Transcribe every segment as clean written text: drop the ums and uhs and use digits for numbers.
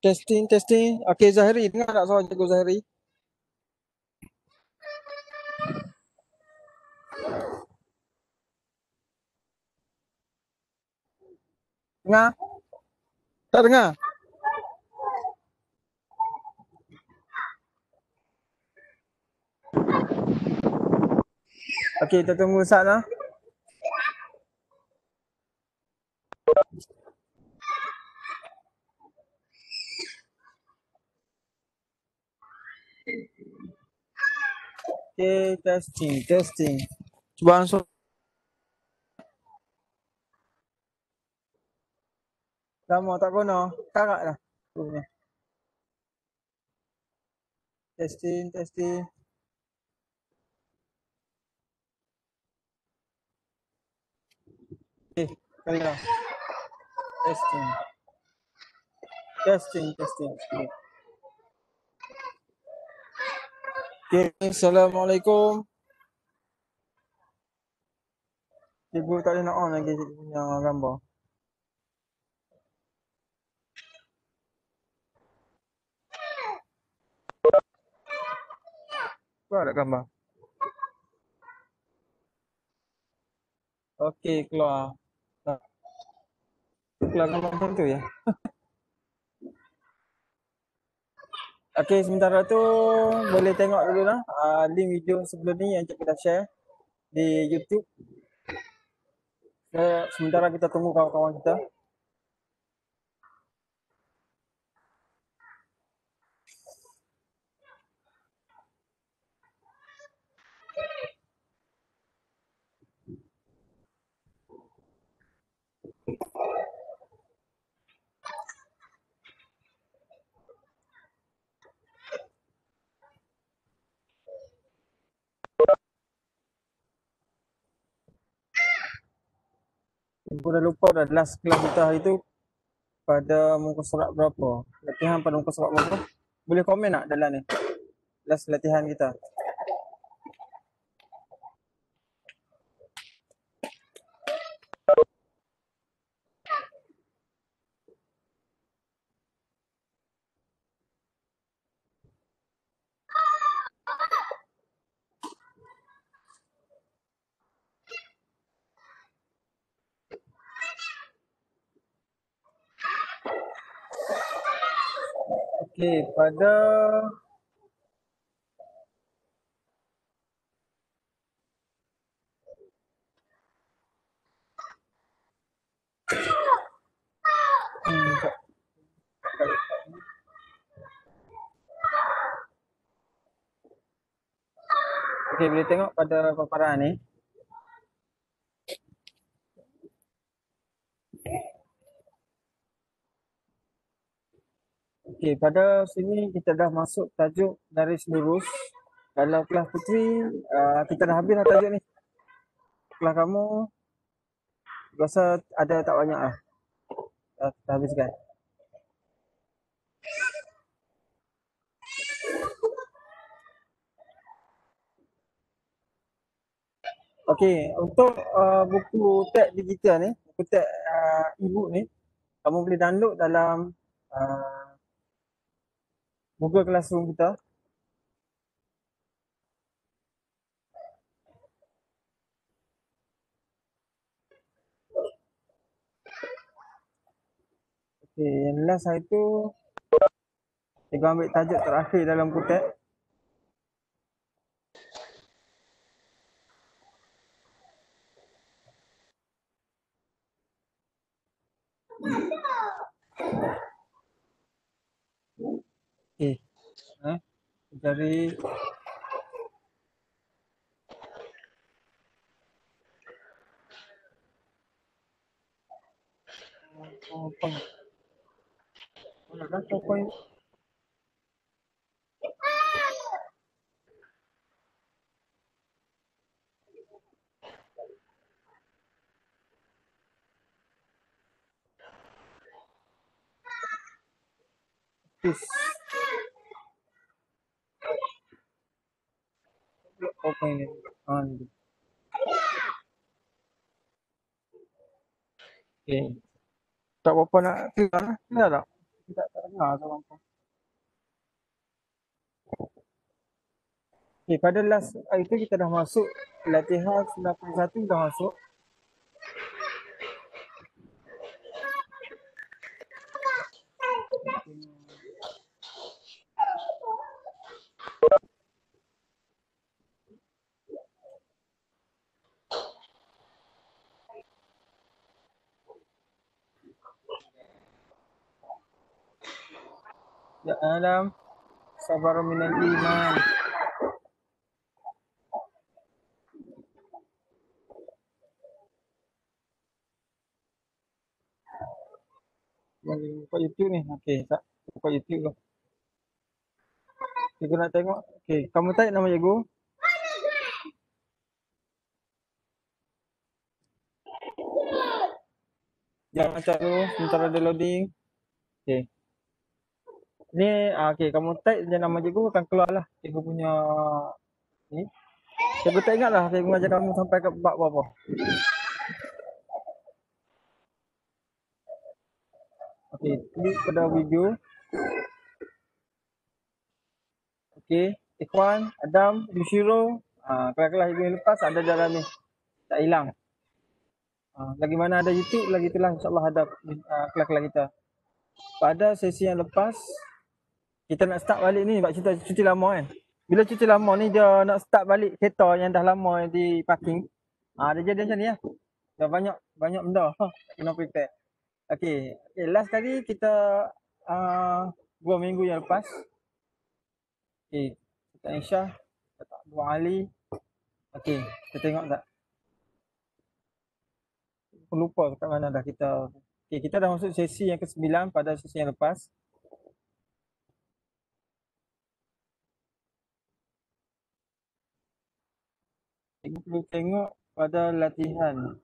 Testing, testing. Okey, Zahri, dengar tak suara cikgu Zahri? Dengar? Tak dengar? Okey, kita tunggu Ustaz lah. Okey, testing, testing. Cuba langsung. Lama tak guna. Karak dah. Testing, testing. Okey, kali dah. Testing. Testing, testing. Okey, Assalamualaikum. Cikgu tak boleh nak on lagi cikgu punya gambar. Keluar tak gambar? Okey, keluar. Keluar gambar macam tu ya? Okey, sementara tu boleh tengok dulu lah link video sebelum ni yang cikgu dah share di YouTube. Sementara kita tunggu kawan-kawan kita. Aku dah lupa dah last kelas kita hari tu pada muka surat berapa. Latihan pada muka surat berapa. Boleh komen tak dalam ni? Last latihan kita. Okey, pada okey, boleh tengok pada paparan ni. Okey, pada sini kita dah masuk tajuk garis lurus. Kalau kelas puteri, kita dah habis dah tajuk ni. Kelas kamu rasa ada tak banyak lah. Kita habiskan. Okey, untuk buku teks digital ni, buku teks e-book ni, kamu boleh download dalam Google Classroom kita. Okey, yang last hari tu cikgu ambil tajuk terakhir dalam buku teks. Okey. Cari PowerPoint. Please. PowerPoint ni. Ni. Okey. Tak apa nak keluar lah. Keluar tak? tak dengar suara kau. Okay, pada last itu kita dah masuk latihan 91 dah masuk. Ya Adam, sabar minal iman. Yang buka YouTube ni. Okey, tak buka YouTube tu. Cikgu nak tengok. Okey, kamu type nama cikgu. Jangan macam tu, sebentar ada loading. Okey. Ni okey, kamu type je nama cikgu akan keluar lah cikgu punya ni. Cikgu tak ingat lah cikgu mengajar kamu sampai ke bab apa. Okey, klik pada video. Okey, Ikhwan, Adam, Yushiro. Kelas-kelas yang lepas ada dalam ni. Tak hilang. Lagi mana ada YouTube, lagi itulah insyaAllah ada kelas-kelas kita. Pada sesi yang lepas, kita nak start balik ni sebab kita cuti lama kan. Bila cuti lama ni dia nak start balik kereta yang dah lama di parking. Dia jadi macam ni lah. Dah banyak benda kena prepare. Okey, last kali kita 2 minggu yang lepas. Okey, Ustaz Aisyah, Ustaz Abu Ali. Okey, kita tengok tak? Aku lupa kat mana dah kita. Okey, kita dah masuk sesi yang ke-9 pada sesi yang lepas. Kita perlu tengok pada latihan.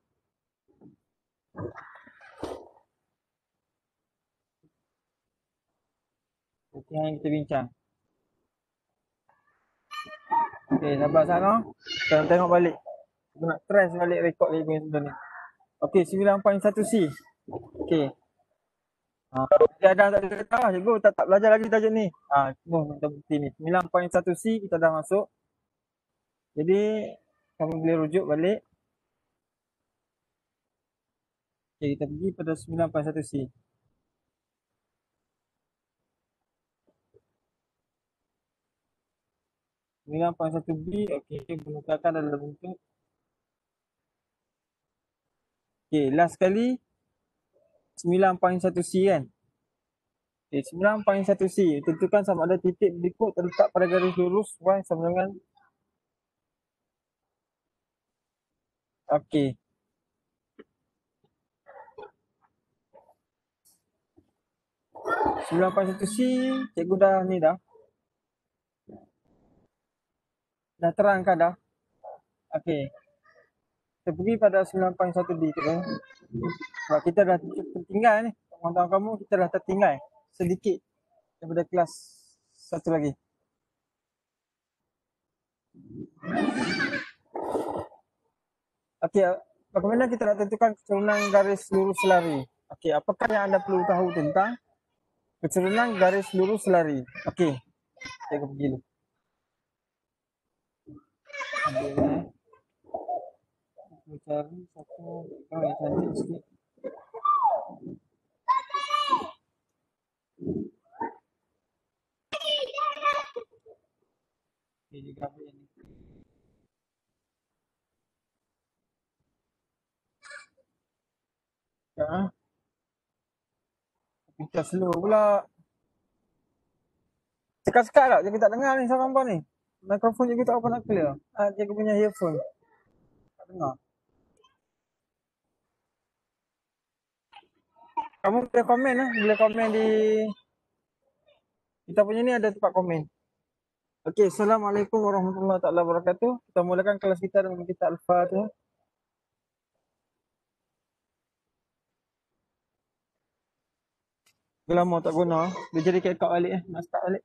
Latihan yang kita bincang. Okey, sabar sana. Kita tengok balik. Kita nak trace balik rekod cikgu yang sebenarnya. Okey, 9.1C. Okey. Dia dah tak ada kata lah, cikgu tak belajar lagi tajuk ni. Semua kita bukti ni. 9.1C kita dah masuk. Jadi, kamu boleh rujuk balik. Okey, kita pergi pada 9.1C. 9.1B, okey, penukatan dalam bentuk. Okey, last kali 9.1C kan. Okey, 9.1C. Tentukan sama ada titik berikut terletak pada garis lurus Y sama dengan. Okey. Sembilan point satu C, cikgu dah ni dah. Dah terangkan dah. Okey. Kita pergi pada 9.1D tu kan. Sebab kita dah tertinggal ni. Kawan-kawan kamu kita dah tertinggal sedikit daripada kelas satu lagi. Okey, bagaimana kita nak tentukan keturunan garis lurus lari? Okey, apakah yang anda perlu tahu tentang keturunan garis lurus lari? Okey, cikgu pergi dulu. Ambil ni. Aku cari satu yang cantik sikit. Okey, dia grafik ni. Ya. Kita slow pula. Sekat-sekat tak? Cikgu tak dengar ni sama apa ni. Mikrofon cikgu tak apa nak clear. Cikgu punya earphone. Tak dengar. Kamu boleh komen lah. Boleh komen di kita punya ni ada tempat komen. Okey, Assalamualaikum warahmatullahi wabarakatuh. Kita mulakan kelas kita dengan kita Al-Fatihah. Lama tak guna. Dia jadi kekak balik nak start balik.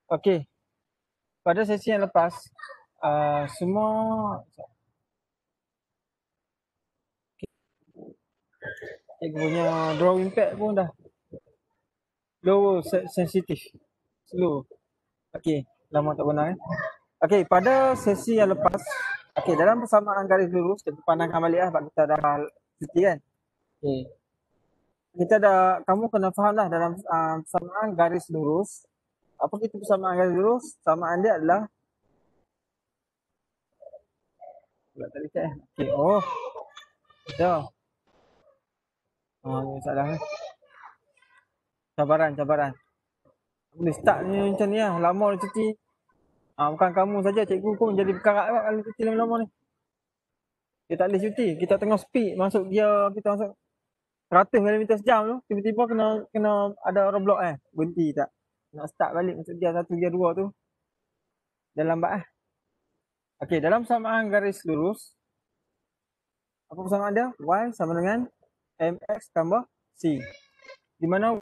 Okey. Pada sesi yang lepas, semua cikgu punya drawing pad pun dah low sensitif, slow. Okey, lama tak pernah. Okey, pada sesi yang lepas, okey, dalam persamaan garis lurus, kita pandangkan balik lah sebab kita dah cuti kan. Okey. Kita dah, kamu kena faham lah dalam persamaan garis lurus. Apa itu persamaan garis lurus? Persamaan dia adalah tak lihat eh. Okey, oh. Dah. Ni salah ni. Cabaran. Boleh start ni macam ni lah. Lama dah cuti. Bukan kamu saja, cikgu pun jadi berkarat lah kalau cuti lama-lama ni. Kita tak boleh cuti. Kita tengah speed masuk gear, kita masuk 100 km sejam tu. Tiba-tiba kena ada roadblock berhenti tak. Nak start balik masuk gear 1, gear 2 tu. Dah lambat Okey, dalam persamaan garis lurus, apa persamaan dia? Y sama dengan mx tambah c. Di mana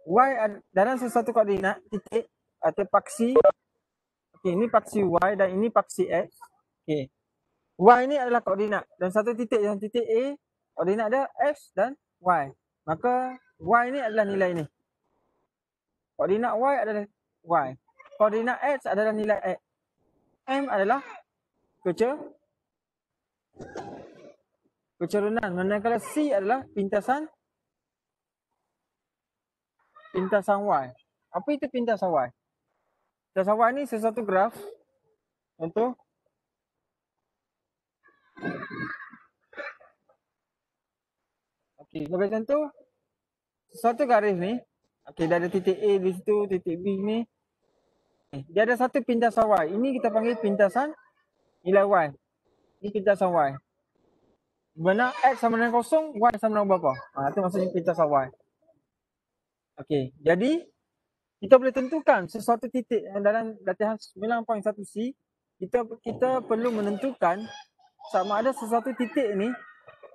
y dalam sesuatu koordinat titik atau paksi. Okey, ini paksi y dan ini paksi x. Okey. Y ni adalah koordinat dan satu titik yang titik A, koordinat dia x dan y. Maka y ni adalah nilai ni. Koordinat y adalah y. Koordinat x adalah nilai x. M adalah kecerunan. Manakala C adalah pintasan y. Apa itu pintasan y? Pintasan y ni sesuatu graf. Contoh. Okey, sebagai contoh, sesuatu garis ni, okey, dia ada titik A di situ, titik B ni. Dia ada satu pintasan y. Ini kita panggil pintasan nilai y. Ini pintasan y. Di mana x sama dengan kosong, y sama dengan berapa? Itu maksudnya pintasan y. Okey, jadi kita boleh tentukan sesuatu titik dalam latihan 9.1c, kita perlu menentukan sama ada sesuatu titik ni,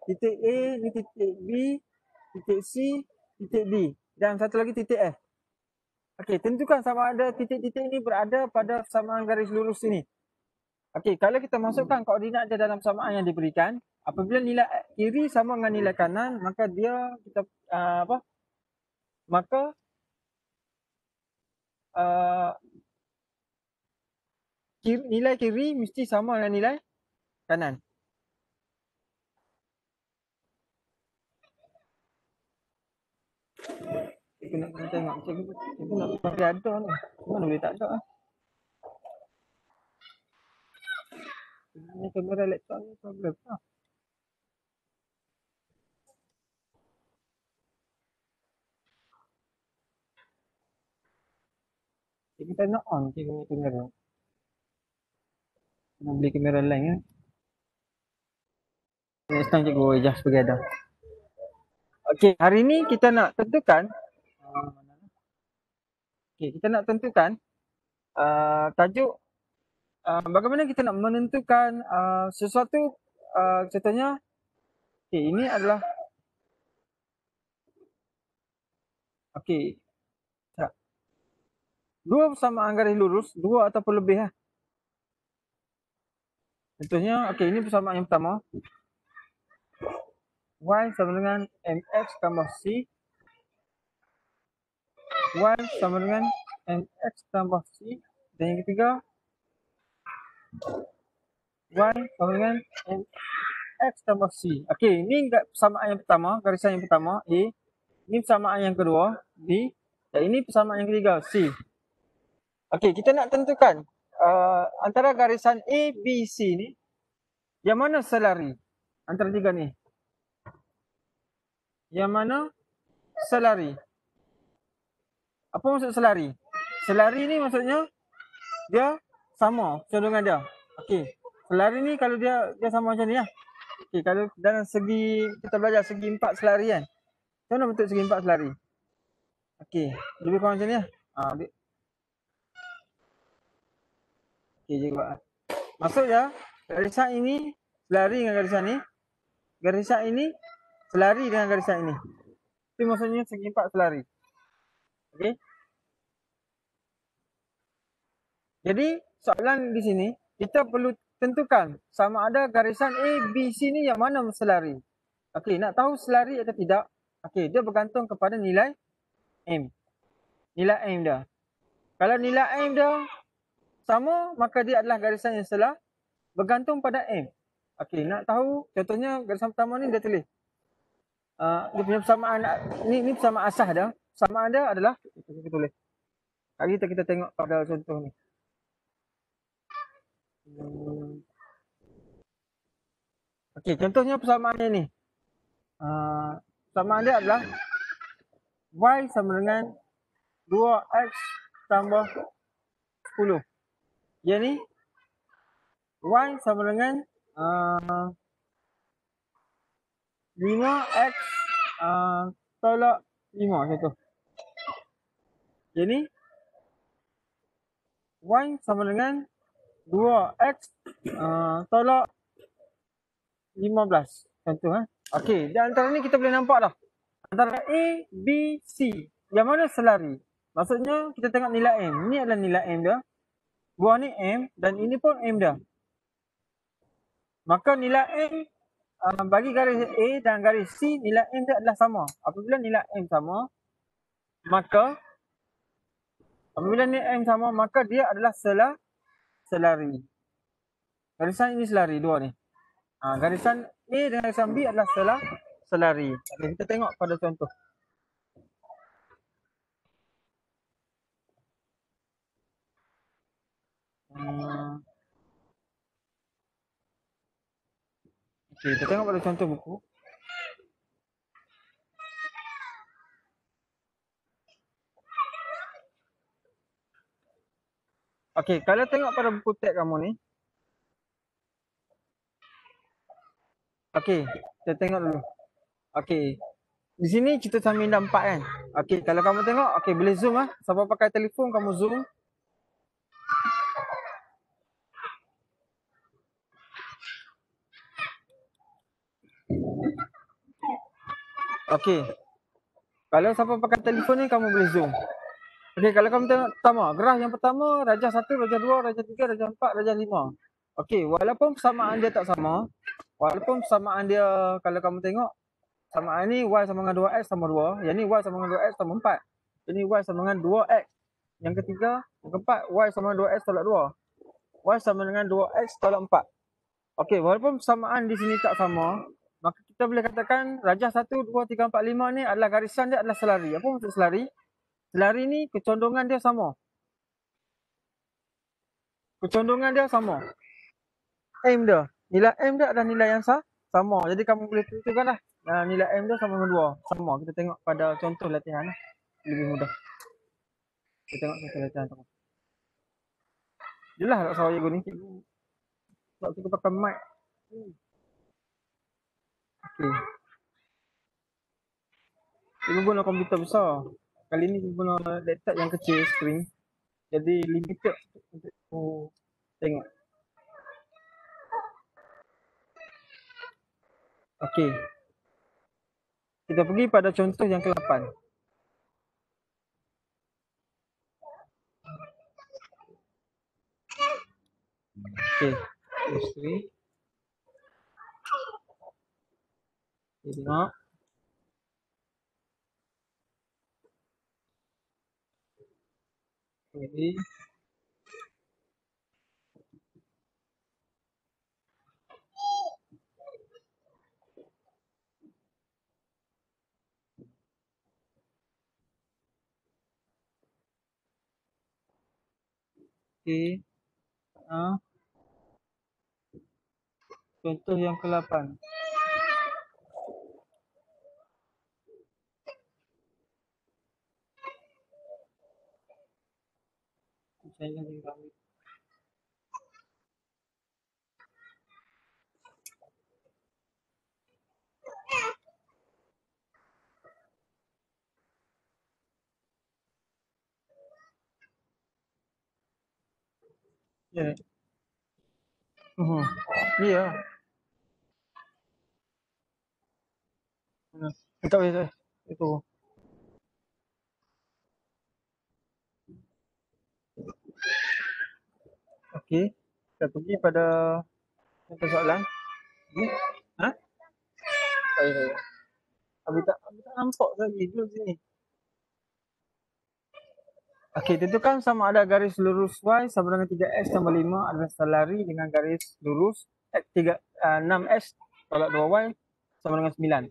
titik A, ni titik B, titik C, titik D dan satu lagi titik F. Okey, tentukan sama ada titik-titik ini berada pada persamaan garis lurus ini. Okey, kalau kita masukkan koordinat dia dalam persamaan yang diberikan, apabila nilai kiri sama dengan nilai kanan, maka dia kita maka nilai kiri mesti sama dengan nilai kanan. Kita nak tengok cikgu nak pakai ada ni. Mana boleh tak ada Ini kamera laptop ni problem Kita nak on cikgu kamera. Nak beli kamera lain Next time cikgu adjust together. Okey, hari ni kita nak tentukan tajuk bagaimana kita nak menentukan sesuatu, contohnya ini adalah dua persamaan garis lurus, dua ataupun lebih Contohnya ini persamaan yang pertama, y sama dengan mx tambah c, y sama dengan mx tambah c, dan yang ketiga y sama dengan mx tambah c. Ini persamaan yang pertama, garisan yang pertama A. Ini persamaan yang kedua B, dan ini persamaan yang ketiga C. Kita nak tentukan antara garisan A, B, C ni yang mana selari antara tiga ni. Yang mana selari? Apa maksud selari? Selari ni maksudnya dia sama dengan dia. Selari ni kalau dia sama macam ni lah. Kalau dalam segi kita belajar segi 4 selari kan. Macam mana bentuk segi 4 selari? Lebih kurang macam ni lah. Juga. Maksudnya garisan ini selari dengan garisan ni. Garisan ini selari dengan garisan ini. Itu maksudnya segi 4 selari. Jadi soalan di sini, kita perlu tentukan sama ada garisan A, B, C ni yang mana selari. Okey, nak tahu selari atau tidak, okey, dia bergantung kepada nilai M. Nilai M dia. Kalau nilai M dia sama, maka dia adalah garisan yang selar bergantung pada M. Okey, nak tahu contohnya garisan pertama ni dia tulis. Dia punya persamaan ni persamaan asas dia. Persamaan dia adalah kita tulis. Hari kita tengok pada contoh ni. Okey, contohnya persamaan ni. Persamaan dia adalah Y sama dengan 2X tambah 10. Yang ni Y sama dengan 5X tolak 5 contoh. Yang ni Y sama dengan 2X tolak 15 contoh. Okey, di antara ni kita boleh nampak dah. Antara A, B, C. Yang mana selari? Maksudnya kita tengok nilai M. Ni adalah nilai M dia. Buah ni M dan ini pun M dia. Maka nilai M bagi garis A dan garis C, nilai M dia adalah sama. Apabila nilai M sama, maka dia adalah selari. Garisan ini selari dua ni. Garisan A dan garisan B adalah selari. Okay, kita tengok pada contoh. Okay, kita tengok pada contoh buku. Okay, kalau tengok pada buku teks kamu ni. Okay, kita tengok dulu. Okay, di sini kita sambil nampak kan. Okay, kalau kamu tengok, okay boleh zoom lah. Siapa pakai telefon kamu zoom. Okey. Kalau siapa pakai telefon ni kamu boleh zoom. Okey, kalau kamu tengok pertama, graf yang pertama darjah 1, darjah 2, darjah 3, darjah 4, darjah 5. Okey, walaupun persamaan dia tak sama, walaupun persamaan dia kalau kamu tengok persamaan ni y sama dengan 2x sama 2, yang ni y sama dengan 2x sama 4. Ini y sama dengan 2x. Yang ketiga, yang keempat y sama dengan 2x tolak 2. Y sama dengan 2x tolak 4. Okey, walaupun persamaan di sini tak sama, maka kita boleh katakan rajah 1, 2, 3, 4, 5 ni adalah garisan dia adalah selari. Apa maksud selari? Selari ni kecondongan dia sama. Kecondongan dia sama. M dia. Nilai M dia adalah nilai yang sama. Jadi kamu boleh tentukanlah nilai M dia sama dengan 2. Sama. Kita tengok pada contoh latihan lah. Lebih mudah. Kita tengok contoh latihan tu. Jelas tak saya gini? Sebab kita pakai mic. Okey. Ibu guna komputer besar. Kali ni guna laptop yang kecil screen. Jadi limited untuk tengok. Okey. Kita pergi pada contoh yang ke-8. Okey. Isteri. Tengok. Jadi okey. Contoh yang ke-8. Saya lagi ramai. Ya. Ya. Tak boleh. Itu. Okey. Kita pergi pada soalan. Ha? Saya. Habis tak nampak lagi dulu sini. Okey, tentukan sama ada garis lurus Y sama dengan 3x tambah 5 adalah selari dengan garis lurus 6x tolak 2y sama dengan 9.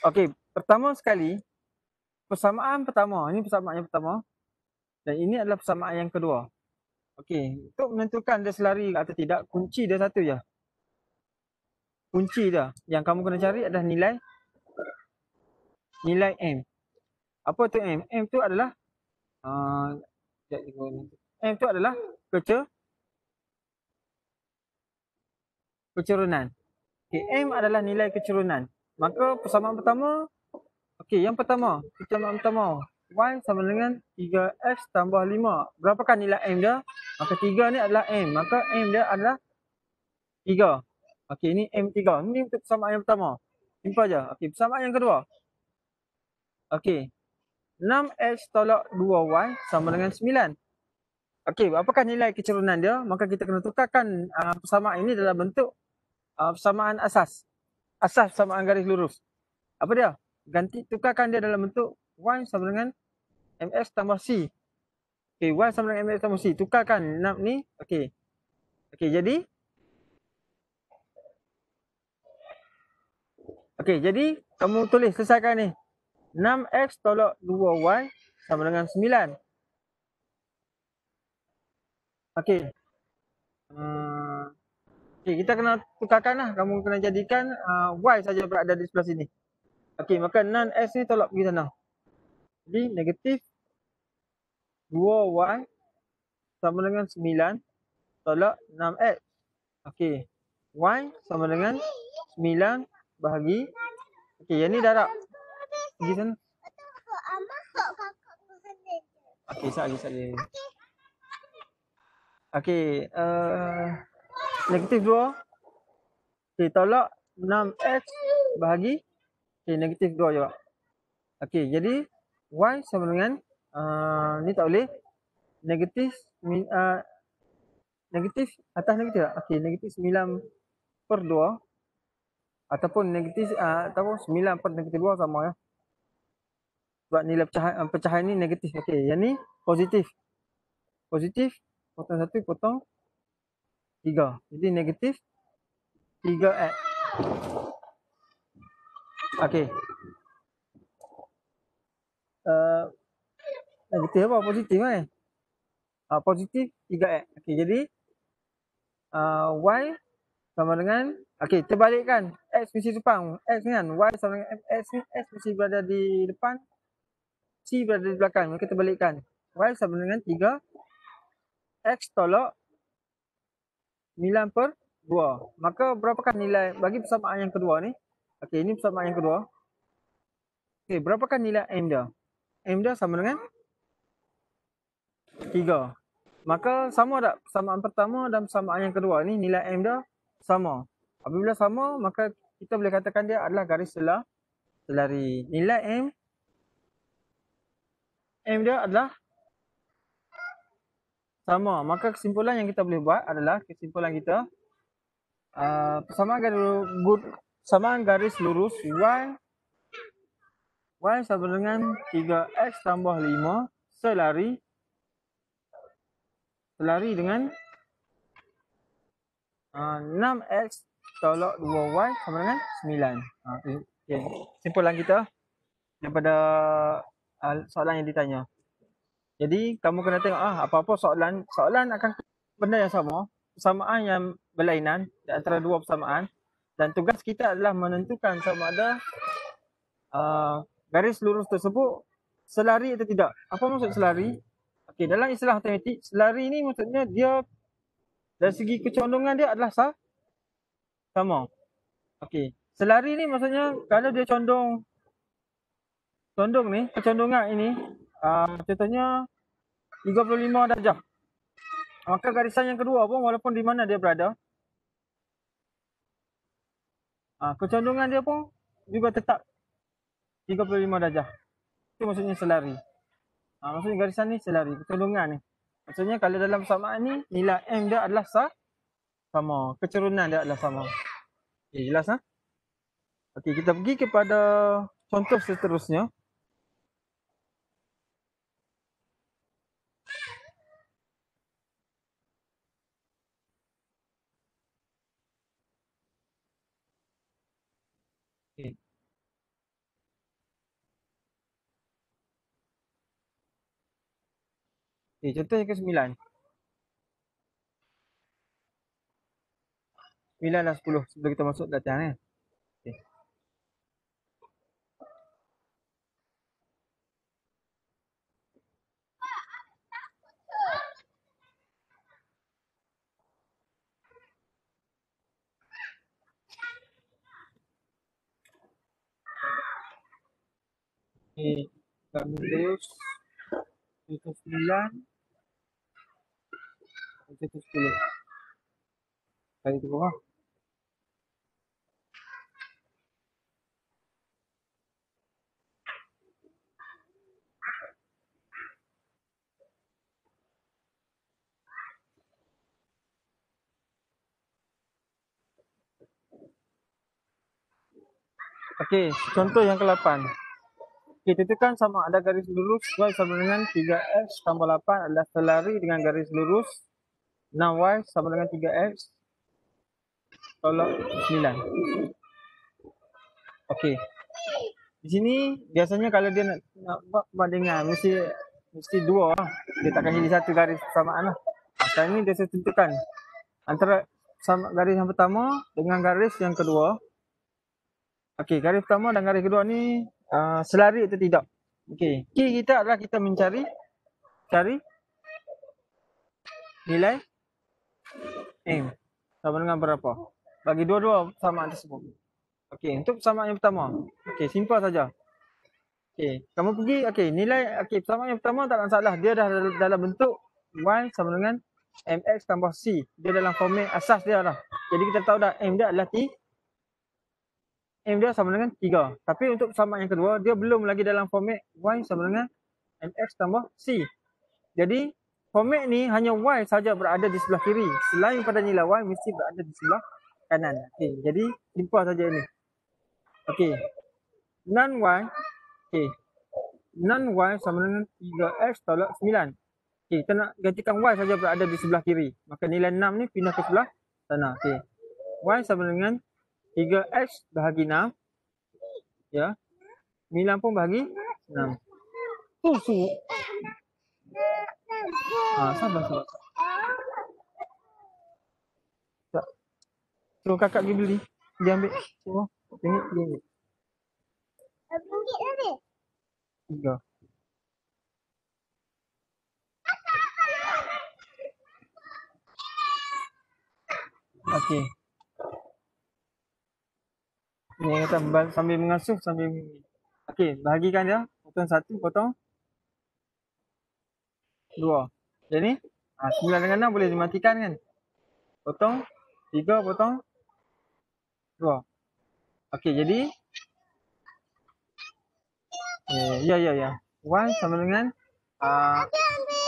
Okey, pertama sekali, persamaan pertama. Ini persamaan yang pertama. Dan ini adalah persamaan yang kedua. Okey, untuk menentukan dia selari atau tidak, kunci dia satu je. Kunci dia yang kamu kena cari adalah nilai M. Apa tu M? M tu adalah M tu adalah kecerunan. Okay, M adalah nilai kecerunan. Maka persamaan pertama, okey, yang pertama, persamaan pertama, Y sama dengan 3x tambah 5. Berapakah nilai M dia? Maka 3 ni adalah M. Maka M dia adalah 3. Okey, ini M3. Ini untuk persamaan yang pertama. Simple je. Okey, persamaan yang kedua. Okey, 6x tolak 2y sama dengan 9. Okey, apakah nilai kecerunan dia? Maka kita kena tukarkan persamaan ini dalam bentuk persamaan asas. Asas persamaan garis lurus. Apa dia? Tukarkan dia dalam bentuk Y sama dengan MX tambah C. Okey, Y sama dengan MX tambah C. Tukarkan 6 ni. Okey. Okey, jadi kamu tulis, selesaikan ni. 6x tolak 2y sama dengan 9. Okey. Okey, kita kena tukarkan lah. Kamu kena jadikan y saja berada di sebelah sini. Okey, maka 6x ni tolak pergi sana. Jadi negatif 2y sama dengan 9 tolak 6x. Okey, y sama dengan 9 bahagi. Okey, yang ni darab. Pergi sana. Okey, sekali. Okey, negatif 2. Okey, tolak 6x bahagi. Okey, negatif 2 juga. Okey, jadi y sama dengan ni tak boleh. Negatif atas negatif tak? Okey, negatif 9/2 ataupun negatif ataupun 9/2 sama ya. Sebab nilai pecahan ni negatif. Okey, yang ni positif. Positif potong 1 potong 3. Jadi negatif 3x. Okey. Negatif apa? Positif kan? Positif 3x. Okey, jadi y sama dengan, okey, terbalikkan. X mesti depan. X ni kan, y sama dengan x ni, x mesti berada di depan, C berada di belakang. Maka terbalikkan. Y sama dengan 3 X tolak 9/2. Maka berapakah nilai bagi persamaan yang kedua ni? Okey, ini persamaan yang kedua. Okey, berapakah nilai M dia? M dia sama dengan 3. Maka sama tak persamaan pertama dan persamaan yang kedua ni, nilai M dia sama. Apabila sama, maka kita boleh katakan dia adalah garis selari. Nilai M dia adalah sama. Maka kesimpulan yang kita boleh buat adalah kesimpulan kita persamaan garis lurus Y sama dengan 3x tambah 5 selari dengan 6x tolak 2y sama dengan 9. Okay. Kesimpulan kita daripada soalan yang ditanya. Jadi kamu kena tengok apa-apa soalan akan benda yang sama, persamaan yang berlainan di antara dua persamaan, dan tugas kita adalah menentukan sama ada garis lurus tersebut selari atau tidak. Apa maksud selari? Okey, dalam istilah matematik, selari ni maksudnya dia dari segi kecondongan dia adalah sama. Okey, selari ni maksudnya kalau dia condong ni, kecondongan ini contohnya 35 darjah. Maka garisan yang kedua pun walaupun di mana dia berada, kecondongan dia pun juga tetap 35 darjah. Itu maksudnya selari. Maksudnya garisan ni selari, kecondongan ni. Maksudnya kalau dalam persamaan ni nilai M dia adalah sama. Keturunan dia adalah sama. Okay, jelas ha? Okey, kita pergi kepada contoh seterusnya. Okey. Okey, contoh yang ke-9. 9 dan 10 sebelum kita masuk latihan kan. Okey. Okey, kami terus contoh 9, contoh 10. Kali tu berapa? Okey, contoh yang ke-8. Okey, tentukan sama ada garis lurus y sama dengan 3x tambah 8 adalah selari dengan garis lurus 6y sama dengan 3x tolak 9. Okey. Di sini biasanya kalau dia nak buat perbandingan mesti dua lah. Dia takkan jadi satu garis persamaan lah. Sekarang ni dia tentukan antara sama garis yang pertama dengan garis yang kedua. Okey, garis pertama dan garis kedua ni selari atau tidak. Okey, kita adalah kita cari nilai M sama dengan berapa. Bagi dua-dua persamaan tersebut. Okey, untuk persamaan yang pertama. Okey, simple saja. Okey, kamu pergi, okey, nilai, okey, persamaan yang pertama tak ada masalah. Dia dah dalam bentuk y sama dengan mx tambah c. Dia dalam format asas dia dah. Jadi kita tahu dah m dia adalah m dia sama dengan 3. Tapi untuk persamaan yang kedua, dia belum lagi dalam format y sama dengan mx tambah c. Jadi, format ni hanya y saja berada di sebelah kiri. Selain pada nilai y, mesti berada di sebelah kanan. Okey, jadi simple saja ini. Okey, non-y, okey, non-y sama dengan 3x tolak 9. Okey, kita nak gantikan y saja berada di sebelah kiri. Maka nilai 6 ni pindah ke sebelah sana. Okey, y sama dengan 3x bahagi 6. Ya, 9 pun bahagi 6. Susu. Sabar. Suruh kakak pergi beli. Dia ambil. Semua. Ini dia ambil. RM1 tadi? 3. Okey. Ini kata sambil mengasuh sambil minum. Okey, bahagikan dia. Potong 1, potong 2. Jadi 9 dengan 6 boleh dimatikan kan? Potong 3, potong 2. Okey, jadi ya. Y sama dengan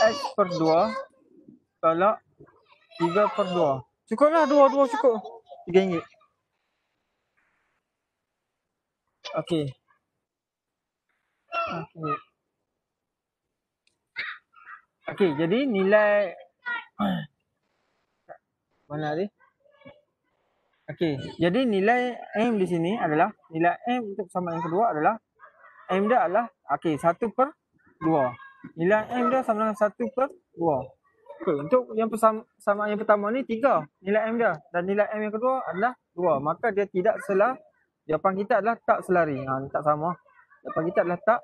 x per 2 tolak 3 per 2. Cukuplah 2 cukup. RM3. Okey. Okey, jadi nilai mana tadi? Okey, jadi nilai M di sini adalah nilai M untuk persamaan yang kedua adalah M dia adalah okey 1/2. Nilai M dia sama dengan 1/2. Okey, untuk yang persamaan yang pertama ni 3 nilai M dia dan nilai M yang kedua adalah 2. Maka dia tidak jawapan kita adalah tak selari. Ni tak sama. Jawapan kita adalah tak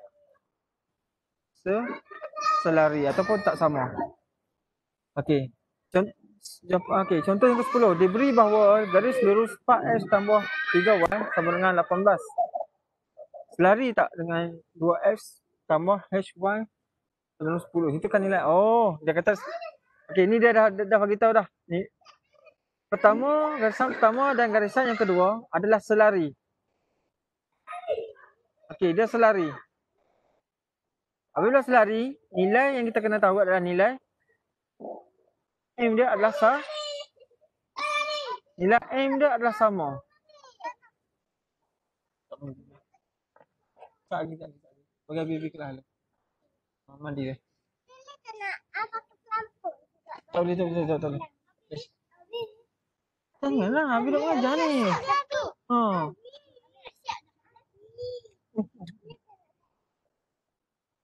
selari ataupun tak sama. Okey. Contoh yang ke-10. Diberi bahawa garis lurus 4x tambah 3y sama dengan 18. Selari tak dengan 2x tambah hy sama dengan 10. Itu kan nilai. Oh, dia kata okey, ni dia dah bagi tahu dah. Ni garisan pertama dan garisan yang kedua adalah selari. Okey, dia selari. Apabila selari, nilai yang kita kena tahu adalah nilai M dia adalah Nilai M dia adalah sama. Tak lagi. Bagi Bibi kelas dulu. Mandi dia. Tak boleh. Janganlah, Habis nak mengajar ni.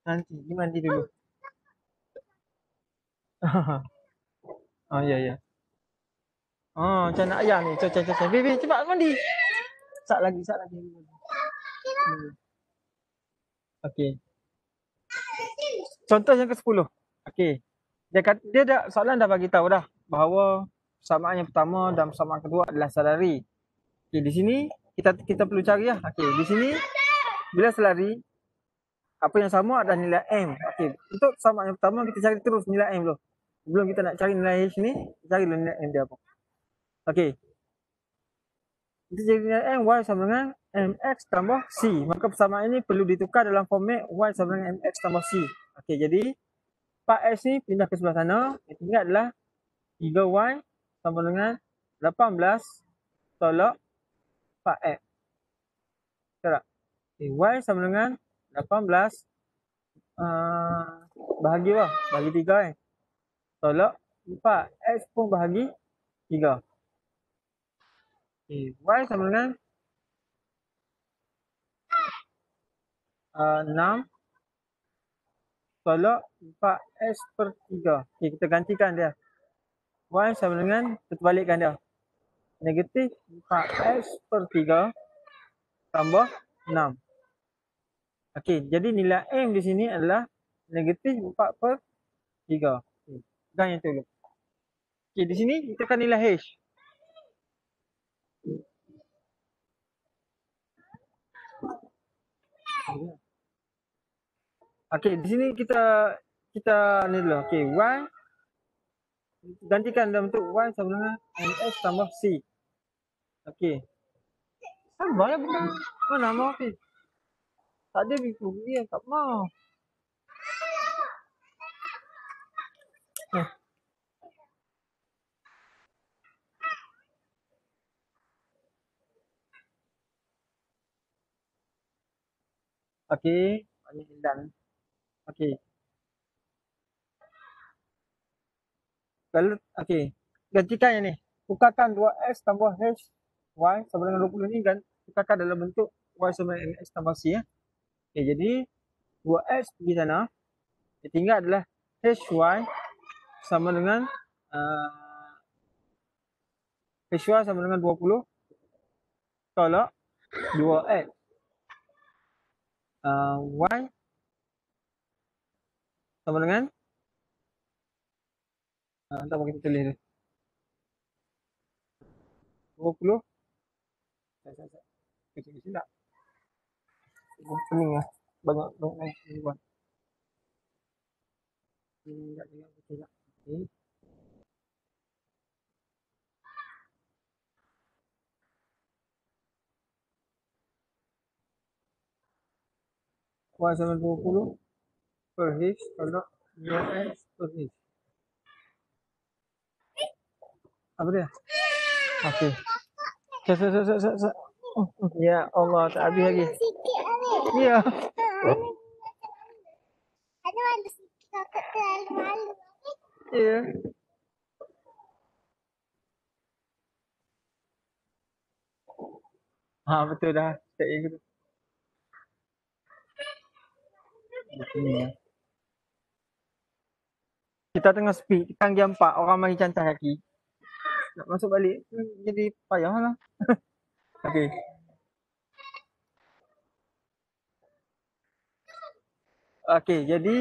Nanti, dia mandi dulu. Ya. Macam nak ayam ni. Cak. Bibi, cepat mandi. Sat lagi. Okey. Contoh yang ke-10. Okey. Dia dah soalan dah bagi tahu dah bahawa persamaan yang pertama dan persamaan kedua adalah selari. Okey, di sini kita perlu cari lah. Okey, di sini bila selari apa yang sama adalah nilai M. Okey, untuk persamaan yang pertama kita cari terus nilai M dulu. Sebelum kita nak cari nilai H ni, cari dulu nilai M dia apa. Okey. Kita cari nilai M, Y sama dengan MX tambah C. Maka persamaan ini perlu ditukar dalam format Y sama dengan MX tambah C. Okey, jadi 4X ni pindah ke sebelah sana. Yang tinggal adalah 3Y sama dengan 18 tolak 4X. Betul tak? Okay, Y sama dengan 18 bahagi apa? Bahagi 3 kan? Tolak 4. X pun bahagi 3. Okay, Y sama dengan 6 tolak 4X per 3. Okay, kita gantikan dia. Y sama dengan, kita balikkan dia. Negatif 4X per 3 tambah 6. Okey, jadi nilai M di sini adalah negatif 4 per 3. Pegang yang tu dulu. Okey, di sini kita akan nilai H. Okey, di sini kita ni dulu. Okey, Y gantikan dalam bentuk Y sama dengan MX tambah C. Okey. Sabarlah benda. Mana mau okey. Tak ada buku dia, tak mau. Okey, ini dan. Okey. Kalau okey, gantikan yang ni. Tukarkan 2x tambah h y sama dengan 20 ni kan tukarkan dalam bentuk y sama dengan mx tambah c ya. Okey, jadi 2x pergi sana. Yang tinggal adalah hy sama dengan hy sama dengan 20 tolak 2x. Y sama dengan tak mau kita tulis tu. 20. Kecil tak? Pening lah. Banyak ni buat. Tak tengok kecil tak? Okay. Y sama 20 per H tolak 2x per H. Apa dia? Okey. Sat. Ya Allah, tak habis lagi. Ya. Ada mana sikit terlalu malu. Ya. Betul dah. Tak gitu. Kita tengah speed, kita pergi 4, orang mari cantas kaki. Nak masuk balik jadi payah lah. Okey. Okey, jadi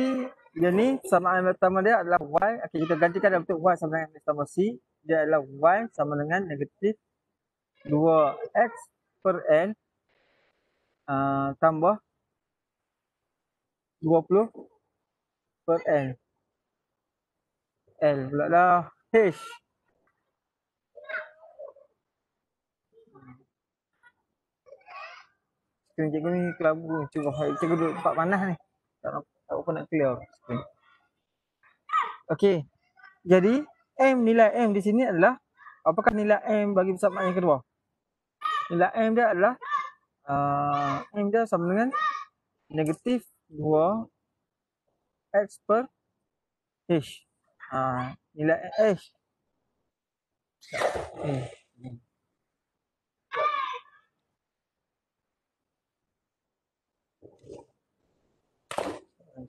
dia ni persamaan pertama dia adalah y. Okey, kita gantikan dalam bentuk y sama dengan x tambah c. Dia adalah y sama dengan negatif 2x per n tambah 20 per n. L pula lah. H. Cikgu ni kelabu. Cikgu duduk tempat panas ni. Tak apa nak clear. Okey. Jadi nilai M di sini adalah apakah nilai M bagi persamaan yang kedua? Nilai M dia adalah M dia sama dengan negatif 2 X per H. Nilai H.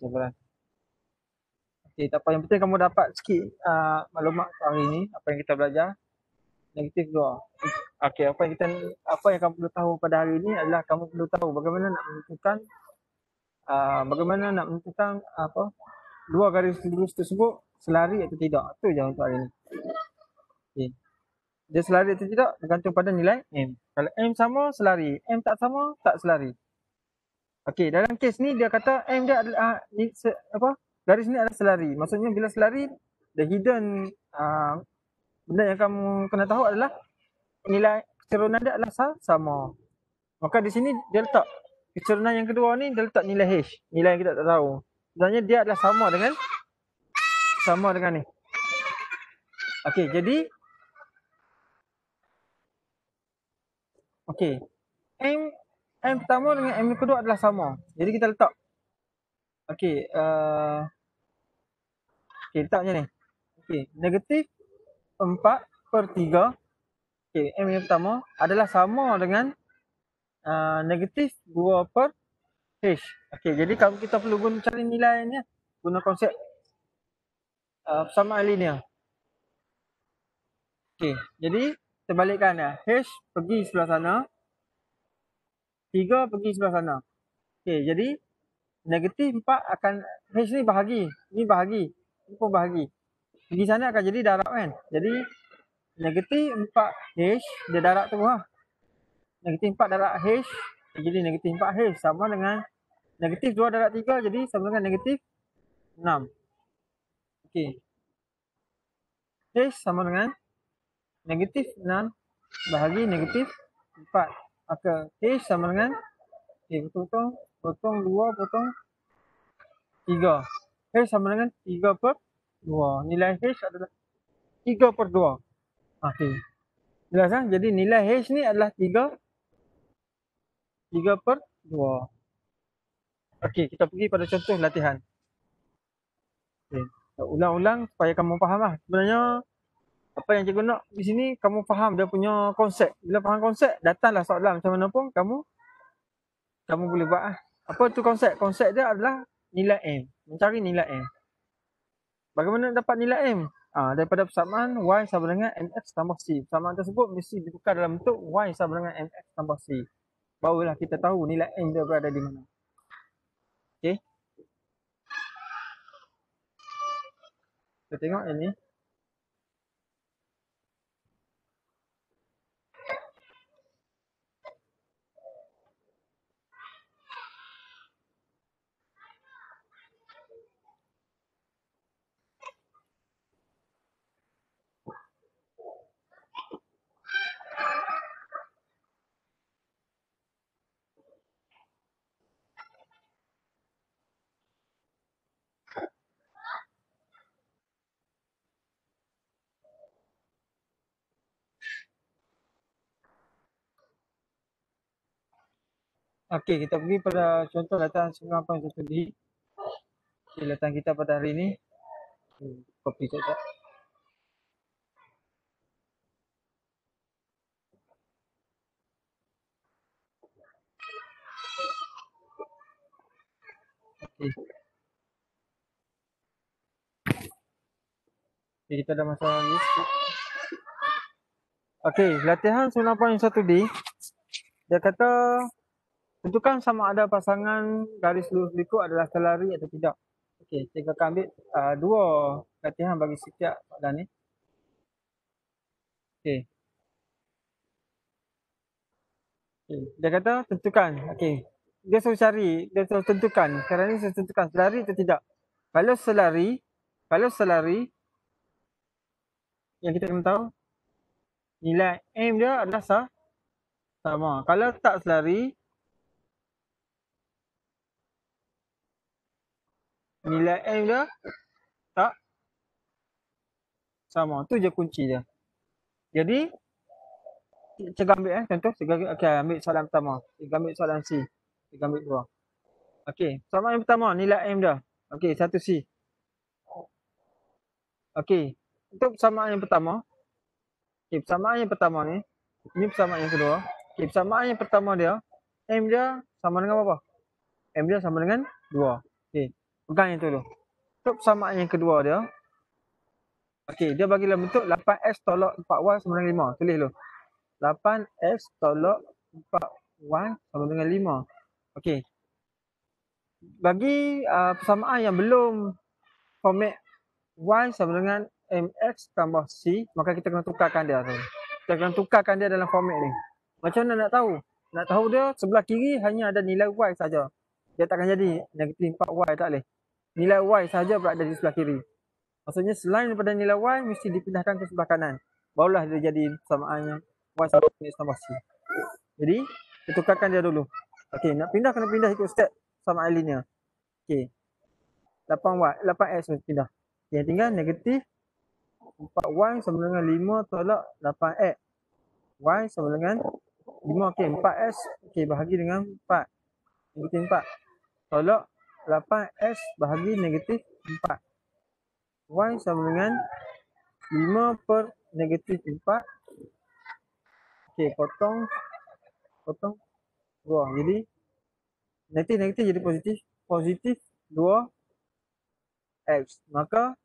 Cabaran. Okey, tak apa. Yang penting kamu dapat sikit maklumat hari ini, apa yang kita belajar. Negatif 2. Okey, apa yang kamu perlu tahu pada hari ini adalah kamu perlu tahu bagaimana nak menentukan apa dua garis lurus tersebut selari atau tidak. Itu je untuk hari ini. Okey. Dia selari atau tidak bergantung pada nilai M. Kalau M sama, selari. M tak sama, tak selari. Okey, dalam kes ni dia kata M dia adalah garis ni adalah selari. Maksudnya bila selari, the hidden benda yang kamu kena tahu adalah nilai kecerunan dia adalah sama. Maka di sini dia letak kecerunan yang kedua ni, dia letak nilai H, nilai yang kita tak tahu. Sebenarnya dia adalah sama dengan ni. Okey, jadi M pertama dengan M kedua adalah sama. Jadi kita letak. Okey, letak macam ni. Okey, negatif 4/3. Okey, M yang pertama adalah sama dengan negatif 2/H. Okey, jadi kalau kita perlu cari nilai ni, guna konsep persamaan linear. Okey, jadi terbalikkan ya. H pergi sebelah sana, 3 pergi sebelah sana. Okey, jadi negatif 4 akan H ni bahagi, ni pun bahagi. Pergi sana akan jadi darab kan. Jadi negatif 4H dia darab tu lah. Negatif 4 darab H jadi negatif 4H sama dengan negatif 2 darab 3 jadi sama dengan negatif 6. Okey. H sama dengan negatif 6 bahagi negatif 4. Maka H sama dengan potong 2 potong 3. H sama dengan 3/2. Nilai H adalah 3/2. Okey. Jelas kan? Jadi nilai H ni adalah 3/2. Okey, kita pergi pada contoh latihan. Okey. Ulang-ulang supaya kamu faham lah. Sebenarnya apa yang cikgu nak di sini kamu faham dia punya konsep. Bila faham konsep, datanglah soalan macam mana pun kamu boleh buat lah. Apa tu konsep? Konsep dia adalah nilai M. Mencari nilai M. Bagaimana dapat nilai M? Daripada persamaan Y sama dengan MX tambah C. Persamaan tersebut mesti ditukar dalam bentuk Y sama dengan MX tambah C. Barulah kita tahu nilai M dia berada di mana. Okey. Kita tengok yang ni. Okey, kita pergi pada contoh latihan 9.1D. Okey, latihan kita pada hari ini. Copy sekejap. Okey. Okey, kita dah masuk lagi. Okey, latihan 9.1D. Dia kata tentukan sama ada pasangan garis lurus berikut adalah selari atau tidak. Okey, kita akan ambil dua latihan bagi setiap soalan ni. Okey. Dia kata tentukan. Okey. Dia suruh tentukan. Sekarang ni saya tentukan selari atau tidak. Kalau selari yang kita kena tahu nilai M dia adalah sama. Kalau tak selari, nilai M dia tak sama. Tu je kunci dia. Jadi cikgu ambil contoh, cikgu ambil, okay, ambil soalan pertama. Cikgu ambil soalan C. Cikgu ambil 2. Okey, soalan yang pertama nilai M dia. Okey, 1C. Okey, untuk persamaan yang pertama, okey, persamaan yang pertama ni, ini persamaan yang kedua. Okey, persamaan yang pertama dia, M dia sama dengan apa? M dia sama dengan 2. Okey, pegang yang tu dulu. Untuk persamaan yang kedua dia, okey, dia bagi dalam bentuk 8x tolak 4y sama dengan 5. Tulis dulu. 8x tolak 4y sama dengan 5. Okey. Bagi persamaan yang belum format y sama dengan mx tambah c, maka kita kena tukarkan dia tu. Kita kena tukarkan dia dalam format ni. Macam mana nak tahu? Nak tahu dia sebelah kiri hanya ada nilai y saja. Dia takkan jadi negatif 4y, tak boleh. Nilai y saja berada di sebelah kiri. Maksudnya selain daripada nilai y mesti dipindahkan ke sebelah kanan. Barulah dia jadi persamaannya y sama dengan mx tambah c. Jadi, kita tukarkan dia dulu. Okey, nak pindah kena pindah ikut step persamaan linear. Okey. 8x pindah. Yang tinggal negatif 4y sama dengan 5 tolak 8x. Y sama dengan 5. Okey, 4x. Okey, bahagi dengan 4. Negatif 4. Tolak 8x bahagi negatif 4. Y sama dengan 5 per negatif 4. Okey, potong 2. Jadi, negatif jadi positif. Positif 2x. Maka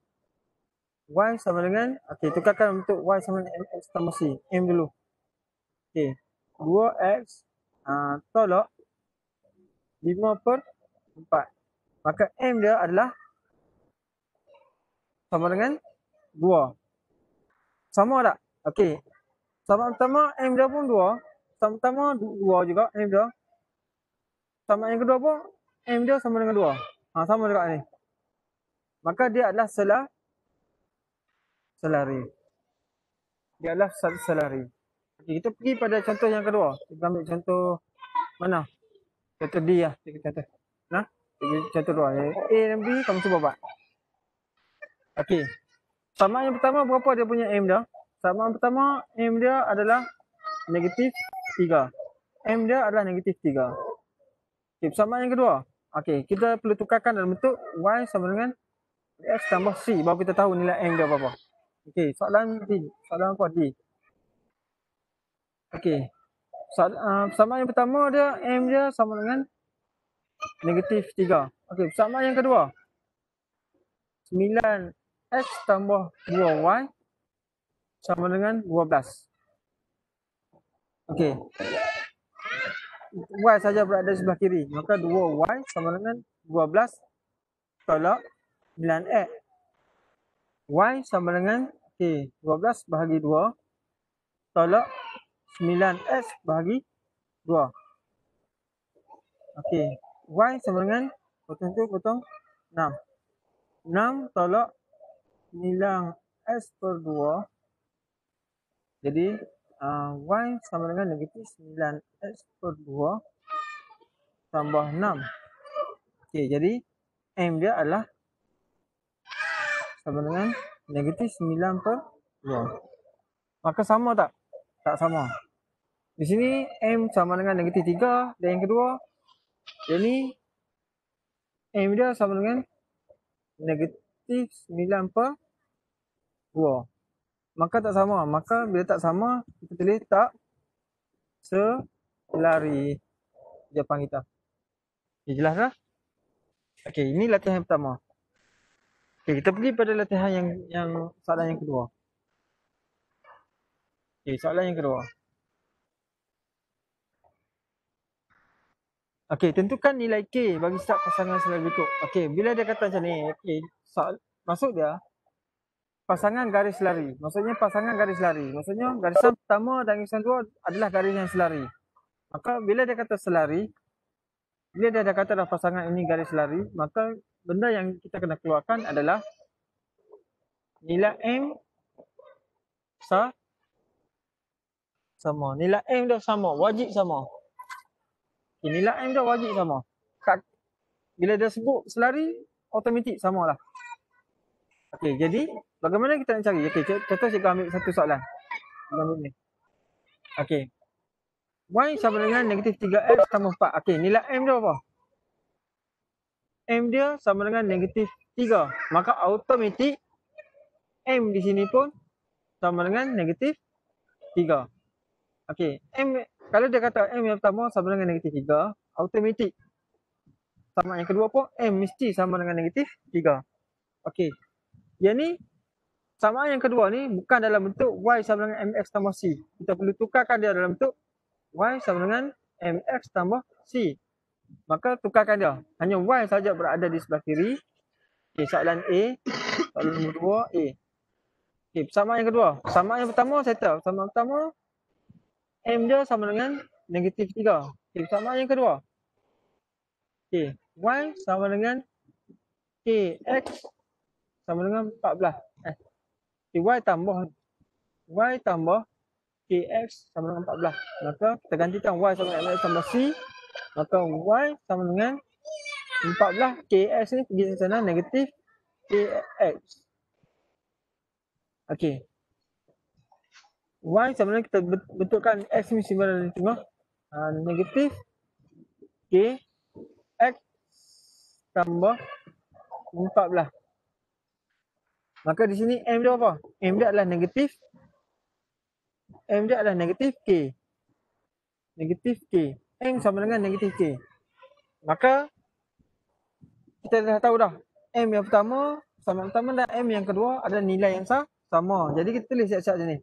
y sama dengan, okey, tukarkan untuk y sama dengan mx tambah c. M dulu. Okey, 2x tolak 5 per 4. Maka M dia adalah sama dengan 2. Sama tak? Okey. Sama pertama M dia pun 2. Sama pertama 2 juga M dia. Sama yang kedua pun M dia sama dengan 2. Sama juga ni. Maka dia adalah selari. Dia adalah selari. Okay, kita pergi pada contoh yang kedua. Kita ambil contoh mana? Contoh D lah. Contoh. Nah, contoh 2. A dan B kamu cuba buat. Okey. Persamaan yang pertama berapa dia punya M dia? Persamaan pertama M dia adalah negatif 3. M dia adalah negatif 3. Okey, persamaan yang kedua. Okey, kita perlu tukarkan dalam bentuk Y sama dengan X tambah C. Baru kita tahu nilai M dia berapa. Okey, soalan D. Soalan apa? D. Okey. Persamaan yang pertama dia M dia sama dengan negatif 3. Okey, persamaan yang kedua. 9x tambah 2y sama dengan 12. Okey. Y saja berada di sebelah kiri. Maka 2y sama dengan 12 tolak 9x. Y sama dengan, okey, 12 bahagi 2 tolak 9x bahagi 2. Okey. Y sama dengan, potong 6. 6 tolak 9x per 2. Jadi, y sama dengan negatif 9x per 2 tambah 6. Okey, jadi M dia adalah sama dengan negatif 9 per 2. Maka sama tak? Tak sama. Di sini M sama dengan negatif 3 dan yang kedua. Jadi, M dia sama dengan negatif 9 per 2. Maka tak sama. Maka bila tak sama, kita tulis tak selari. Jawapan kita. Okay, jelas dah? Okey, ini latihan yang pertama. Okey, kita pergi pada latihan yang soalan yang kedua. Okey, soalan yang kedua. Okey, tentukan nilai K bagi setiap pasangan selari berikut. Okey, bila dia kata macam ni, okey, maksud dia pasangan garis selari. Maksudnya pasangan garis selari. Maksudnya garisan pertama dan garisan dua adalah garis yang selari. Maka bila dia kata selari, bila dia dah kata dah pasangan ini garis selari, maka benda yang kita kena keluarkan adalah nilai M sama. Nilai M dah sama, wajib sama. Okay, nilai M dah wajib sama. Bila dia sebut selari, automatik samalah. Okey, jadi bagaimana kita nak cari? Okey, contoh cikgu ambil satu soalan. Gambar ni. Okey. Y sama dengan negatif 3x tambah 4. Okey, nilai M dia apa? M dia sama dengan negatif 3. Maka automatik M di sini pun sama dengan negatif 3. Okey, M kalau dia kata M yang pertama sama dengan negatif 3, automatik sama yang kedua pun M mesti sama dengan negatif 3. Okey. Yang ni sama yang kedua ni bukan dalam bentuk Y sama dengan MX tambah C. Kita perlu tukarkan dia dalam bentuk Y sama dengan MX tambah C. Maka tukarkan dia. Hanya Y saja berada di sebelah kiri. Okey, soalan A. Soalan nombor 2 A. Okey, persamaan yang kedua. Persamaan yang pertama saya tahu. Persamaan pertama M dia sama dengan negatif 3. Okey, persamaan yang kedua. Okey, Y sama dengan KX sama dengan 14. Okay, Y tambah KX sama dengan 14. Maka kita gantikan Y sama dengan MX tambah C. Maka Y sama dengan 14. KX ni pergi ke sana negatif KX. Okey. Y sama dengan kita bentukkan X ni simpan di tengah. Negatif KX tambah 14. Maka di sini M dia apa? M dia adalah negatif. M dia adalah negatif K. Negatif K. M sama dengan negatif K. Maka kita dah tahu dah. M yang pertama sama pertama dan M yang kedua adalah nilai yang sama. Jadi kita tulis siap-siap je ni.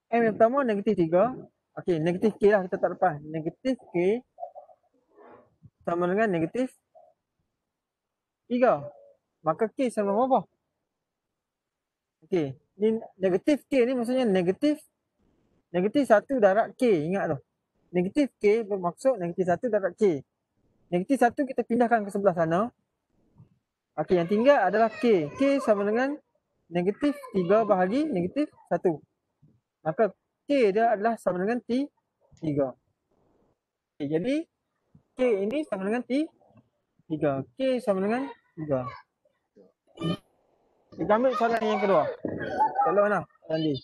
M yang pertama negatif 3. Okey, negatif K lah kita tak lepas. Negatif K sama dengan negatif 3. Maka K sama apa? Okey, ni negatif K ni maksudnya negatif 1 darab K. Ingat tu. Negatif K bermaksud negatif 1 darab K. Negatif 1 kita pindahkan ke sebelah sana. Okey, yang tinggal adalah K. K sama dengan negatif 3 bahagi negatif 1. Maka K dia adalah sama dengan T3. Okay, jadi K ini sama dengan T3. K sama dengan 3. Kita ambil soalan yang kedua. Soalan mana? Nanti.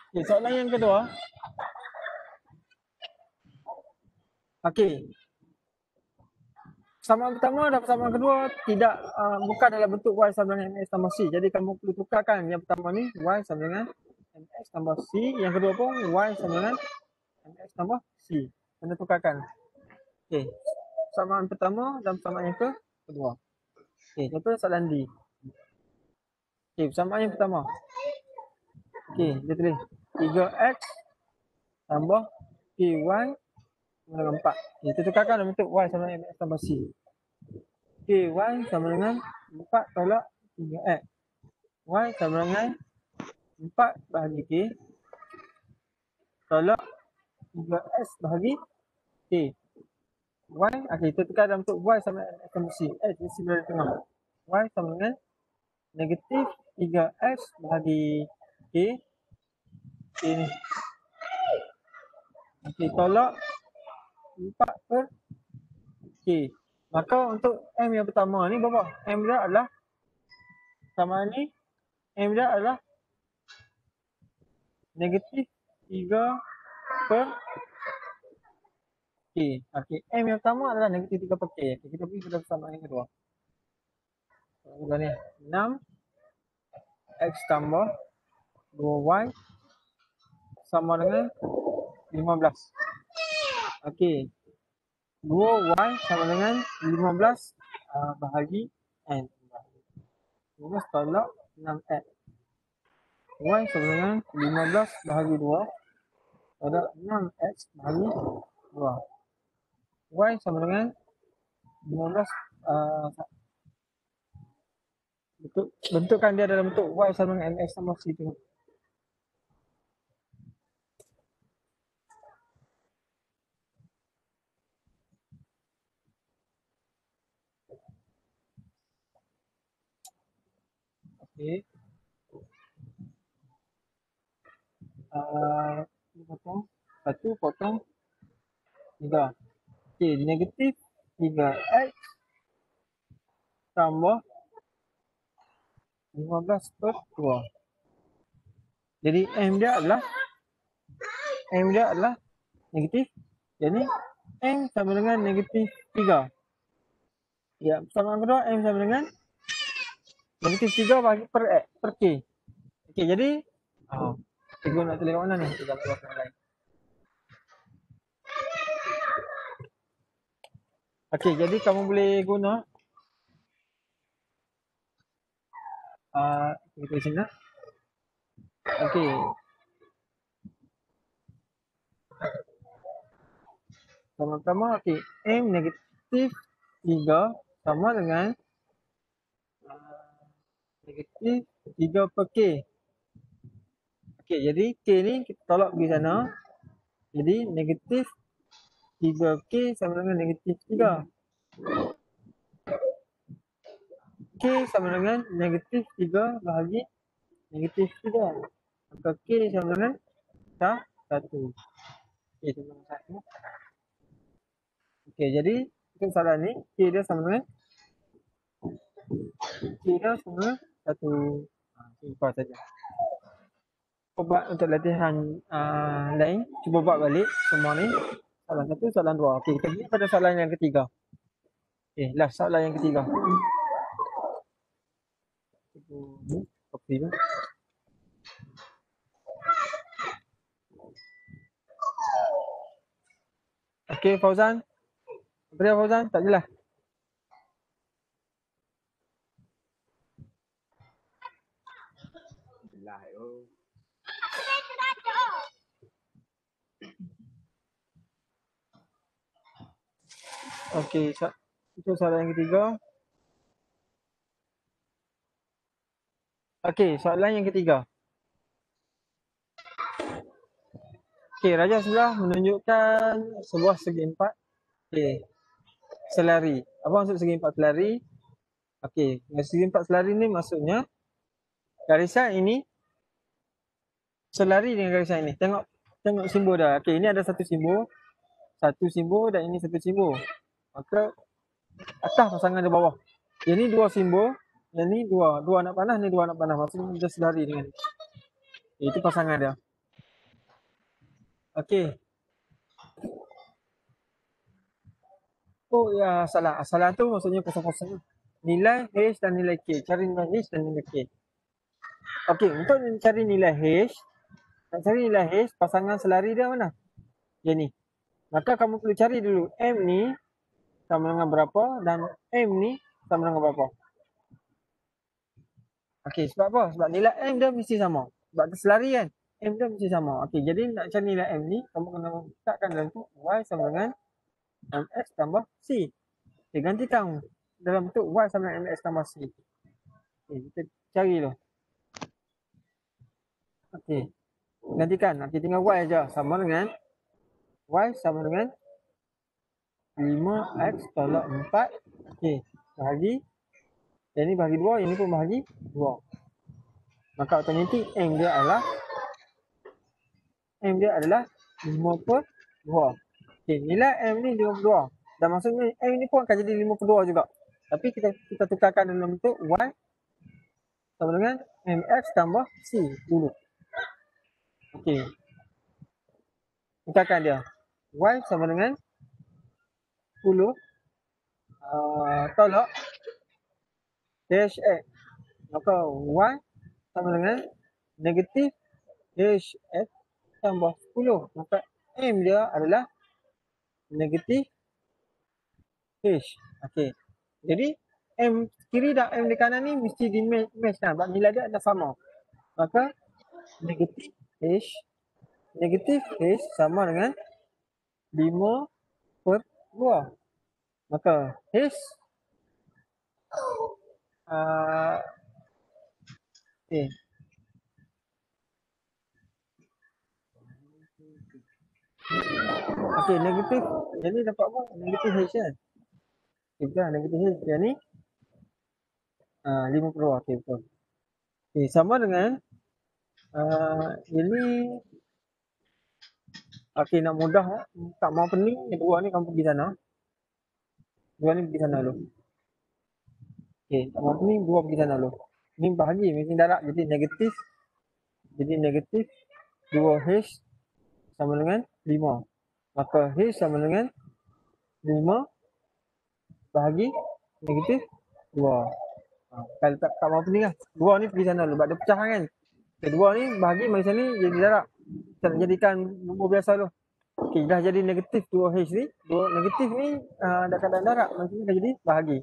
Okay, soalan yang kedua. Okey. Persamaan pertama dan persamaan kedua tidak bukan dalam bentuk Y sama dengan MX tambah C. Jadi kamu perlu tukarkan yang pertama ni Y sama dengan MX tambah C. Yang kedua pun Y sama dengan MX tambah C. Kena tukarkan. Okey. Persamaan pertama dan persamaan yang kedua. Okey, contoh soalan D. Okey, persamaan yang pertama. Okey, dia tulis 3X tambah KY dengan 4. Okay, kita tukarkan dalam bentuk Y sama dengan MX tambah C. KY sama dengan 4 tolak 3X. Y sama dengan 4 bahagi K tolak 3X bahagi K. Y, okay, kita tukar dalam bentuk Y sama dengan MX tambah C. X isi berada di tengah. Y sama dengan negatif 3X bahagi K. K ni. Okay, tolak 4 per K. Maka untuk M yang pertama ni berapa? M dia adalah sama ni. M dia adalah negatif 3 per K. Okay. M yang pertama adalah negatif 3 per K. Okay, kita pergi pada persamaan yang kedua. Kedua ni 6 X tambah 2Y sama dengan 15. Okey. 2Y sama dengan 15 bahagi N. 15 tolak 6X. Y sama dengan 15 bahagi 2 tolak 6X bahagi 2. Y sama dengan 15 bentukkan dia dalam bentuk Y sama dengan MX tambah C tu. Okey. Potong 1 potong 3. Okey, negatif 3X tambah 15 per 2. Jadi M dia adalah negatif. Jadi M sama dengan negatif 3. Ya, persamaan kedua M sama dengan negatif 3 bagi per K. Okey, jadi cikgu nak tulis kat mana ni? Kita buat yang lain. Okey, jadi kamu boleh guna kita tulis sini lah. Okey. Pertama-tama, okey, M negatif 3 sama dengan negatif 3 per K. Okey, jadi K ni kita tolak pergi sana. Jadi negatif 3K sama dengan negatif 3. K sama dengan negatif 3 bahagi negatif 3. Maka K sama dengan 1. K sama dengan 1. Okey, jadi untuk soalan ni K dia sama dengan K dia sama dengan 1. Simpan saja. Buat untuk latihan lain, cuba buat balik semua ni. Soalan 1, soalan 2. Okey, kita pergi pada soalan yang ketiga. Okey, last soalan yang ketiga. Copy tu. Okey, Fauzan. Apa dia Fauzan? Tak jelas. Okey, itu soalan yang ketiga. Okey, soalan yang ketiga. Okey, Raja sudah menunjukkan sebuah segi empat. Okey, selari. Apa maksud segi empat selari? Okey, segi empat selari ni maksudnya garisan ini selari dengan garisan ini. Tengok simbol dah. Okey, ini ada satu simbol dan ini satu simbol. Maka atas pasangan di bawah. Ini dua simbol, yang ni dua anak panah, ni dua anak panah. Maksudnya dia selari dengan ni. Itu pasangan dia. Okey. Oh ya, salah. Salah tu maksudnya kosong-kosong. Nilai H dan nilai K. Cari nilai H dan nilai K. Okey, untuk cari nilai H, nak cari nilai H, pasangan selari dia mana? Dia ni. Maka kamu perlu cari dulu M ni sama dengan berapa dan M ni sama dengan berapa. Okey, sebab apa? Sebab nilai M dia mesti sama. Sebab dia selari kan? M dia mesti sama. Okey, jadi nak cari nilai M ni, kamu kena letakkan dalam bentuk Y sama dengan MX tambah C. Okey, gantikan dalam bentuk Y sama dengan MX tambah C. Okey, kita cari tu. Okey, gantikan. Okey, tinggal Y aja. Sama dengan Y sama dengan 5X tolak 4. Okey, bahagi. Yang ni bahagi 2, yang ni pun bahagi 2. Maka automatik M dia adalah 5 per 2. Okey, nilai M ni 52. Dan maksudnya M ni pun akan jadi 52 juga. Tapi kita tukarkan dalam bentuk Y sama dengan MX tambah C dulu. Okey. Tukarkan dia. Y sama dengan 10 tolak dash X. Maka Y sama dengan negatif dash X tambah 10. Maka M dia adalah negatif H. Okey. Jadi M kiri dan M di kanan ni mesti di match kan. Sebab nilai dia ada sama. Maka negatif H sama dengan 5 per 2. Maka H okey. Okey, negatif. Jadi dapat apa? Negatif H kan? Okey, negatif H. Yang ni 5 per 2. Okey, betul. Okey, sama dengan ini. Okey, nak mudah tak mau pening, yang dua ni kamu pergi sana. Dua ni pergi sana dulu. Okey, tak mau pening, dua pergi sana dulu. Ni bahagi, mesti darab. Jadi negatif Jadi negatif 2H sama dengan 5. Maka H sama dengan 5 bahagi negatif 2. Kalau tak mampu ni lah. 2 ni pergi sana dulu. Sebab dia pecah kan. Okay, 2 ni bahagi mari sini jadi darab. Kita nak jadikan nombor biasa dulu. Okey, dah jadi negatif 2H ni. Negatif ni dah keadaan darab. Mari sini dah jadi bahagi.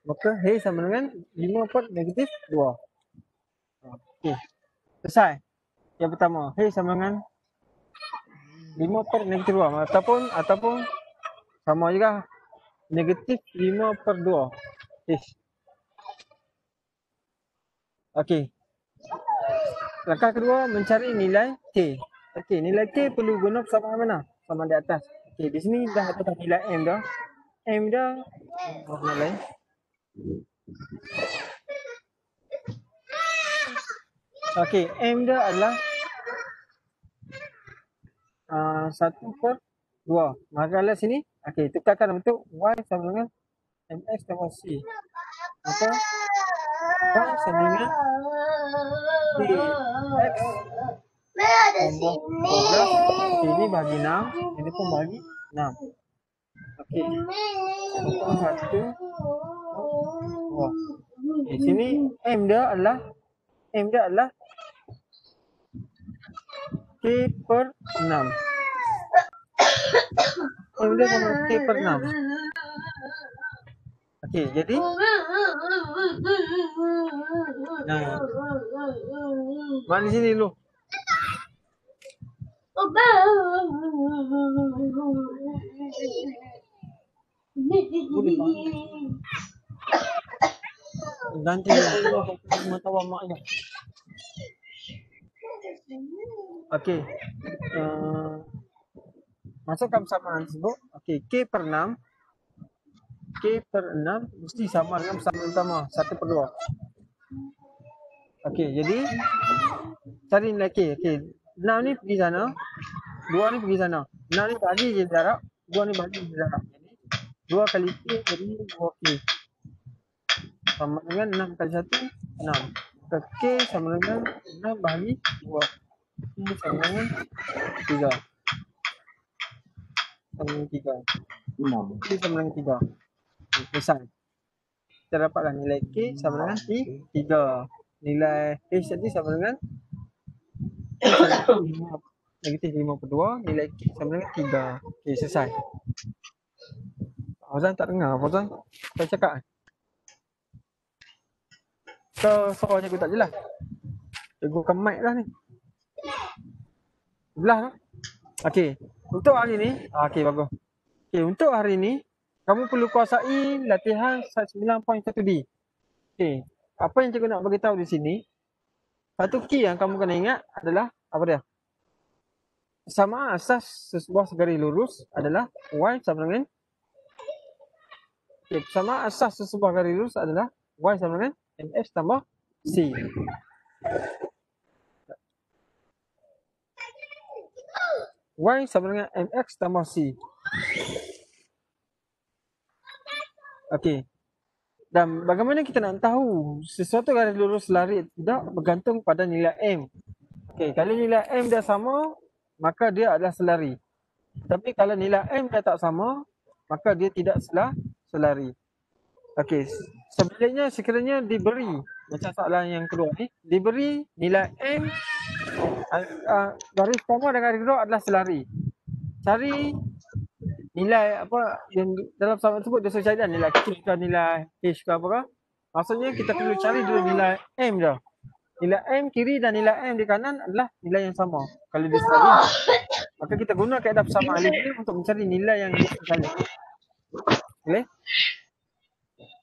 Maka H sama dengan 5 per negatif 2. Okey. Selesai. Yang pertama, H sama dengan 5 per negatif 2. Ataupun sama juga. Negatif 5 per 2. H. Okey. Langkah kedua, mencari nilai K. Okey, nilai K perlu guna persamaan mana? Sama di atas. Okey, di sini dah ada nilai M dah. M dah. Warna lain. Okey, M dah adalah 1 per 2. Maka sini, okey, tukarkan bentuk Y sama dengan MX tambah C. Maka Y sama dengan DX tambah 12. Ini bagi 6. Ini pun bagi 6. Okey. Maka 1. Di sini M dia adalah K per 6. M dia sama K per 6. Okey, jadi mana sini dulu. Nanti aku tahu maknya. Okey. Masukkan persamaan tersebut. Okey, K per 6. K per 6 mesti sama dengan persamaan utama 1 per 2. Okey, jadi cari nilai K. Okey, 6 ni pergi sana, 2 ni pergi sana. 6 ni bagi je darab, 2 ni bagi je darab. Jadi 2 kali K jadi 2K. Sama dengan 6 kali 1, 6. Maka K sama dengan 6 bahagi 2. K sama dengan 3. Sama dengan 3. K sama dengan 3. Selesai. Kita dapatlah nilai K sama dengan 3. Nilai H tadi sama dengan negatif 5 per 2. Nilai K sama dengan 3. Okey, selesai. Fauzan tak dengar. Fauzan, saya cakap. Suara cikgu tak jelas. Cikgu kan mic dah ni. Jelas tak? Okey. Untuk hari ni, okey bagus. Okey, untuk hari ni kamu perlu kuasai latihan 9.1D. Okey. Apa yang cikgu nak bagi tahu di sini? Satu key yang kamu kena ingat adalah apa dia? Persamaan asas sebuah garis lurus adalah Y sama dengan persamaan asas sebuah garis lurus adalah Y sama dengan MX tambah C. Y sama dengan MX tambah C. Okey. Dan bagaimana kita nak tahu sesuatu garis lurus lari tidak bergantung pada nilai M. Okey, kalau nilai M dah sama, maka dia adalah selari. Tapi kalau nilai M dah tak sama, maka dia tidak selari. Okey, sebaliknya sekiranya diberi, macam soalan yang kedua ni, diberi nilai M, garis pertama dan garis kedua adalah selari. Cari nilai apa yang dalam soalan tersebut dia suruh cari dah nilai K ke nilai H ke apa. Maksudnya kita perlu cari dulu nilai M dah. Nilai M kiri dan nilai M di kanan adalah nilai yang sama. Kalau dia selari, maka kita guna kaedah persamaan linear untuk mencari nilai yang sama. Boleh?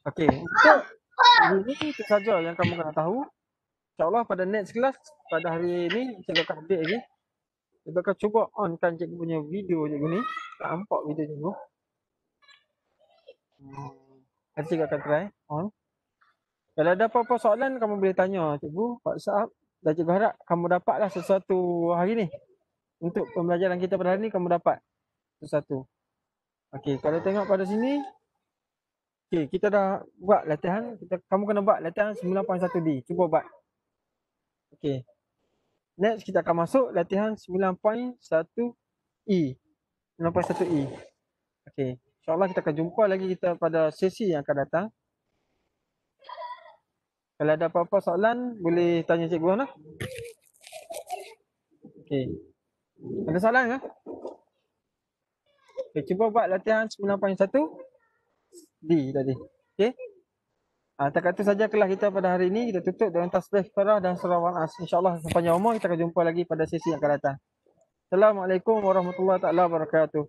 Okey, untuk ini itu saja yang kamu kena tahu. InsyaAllah pada next class, pada hari ini cikgu akan update lagi. Cikgu akan cuba onkan cikgu punya video cikgu ni. Tak nampak video cikgu. Nanti cikgu akan try on. Kalau ada apa-apa soalan, kamu boleh tanya cikgu WhatsApp. Dan cikgu harap kamu dapatlah sesuatu hari ni. Untuk pembelajaran kita pada hari ni, kamu dapat sesuatu. Okey, kalau tengok pada sini. Okey, kita dah buat latihan. Kamu kena buat latihan 9.1D. Cuba buat. Okey. Next kita akan masuk latihan 9.1E. 9.1E. Okey. InsyaAllah kita akan jumpa lagi kita pada sesi yang akan datang. Kalau ada apa-apa soalan, boleh tanya Cikgu Hana. Okey. Ada soalan ke? Okay, cuba buat latihan 9.1D tadi. Okey. Setakat itu saja kelas kita pada hari ini. Kita tutup dengan tasbih kifarah dan surah Al-As. InsyaAllah sepanjang umur kita akan jumpa lagi pada sesi yang akan datang. Assalamualaikum warahmatullahi wabarakatuh.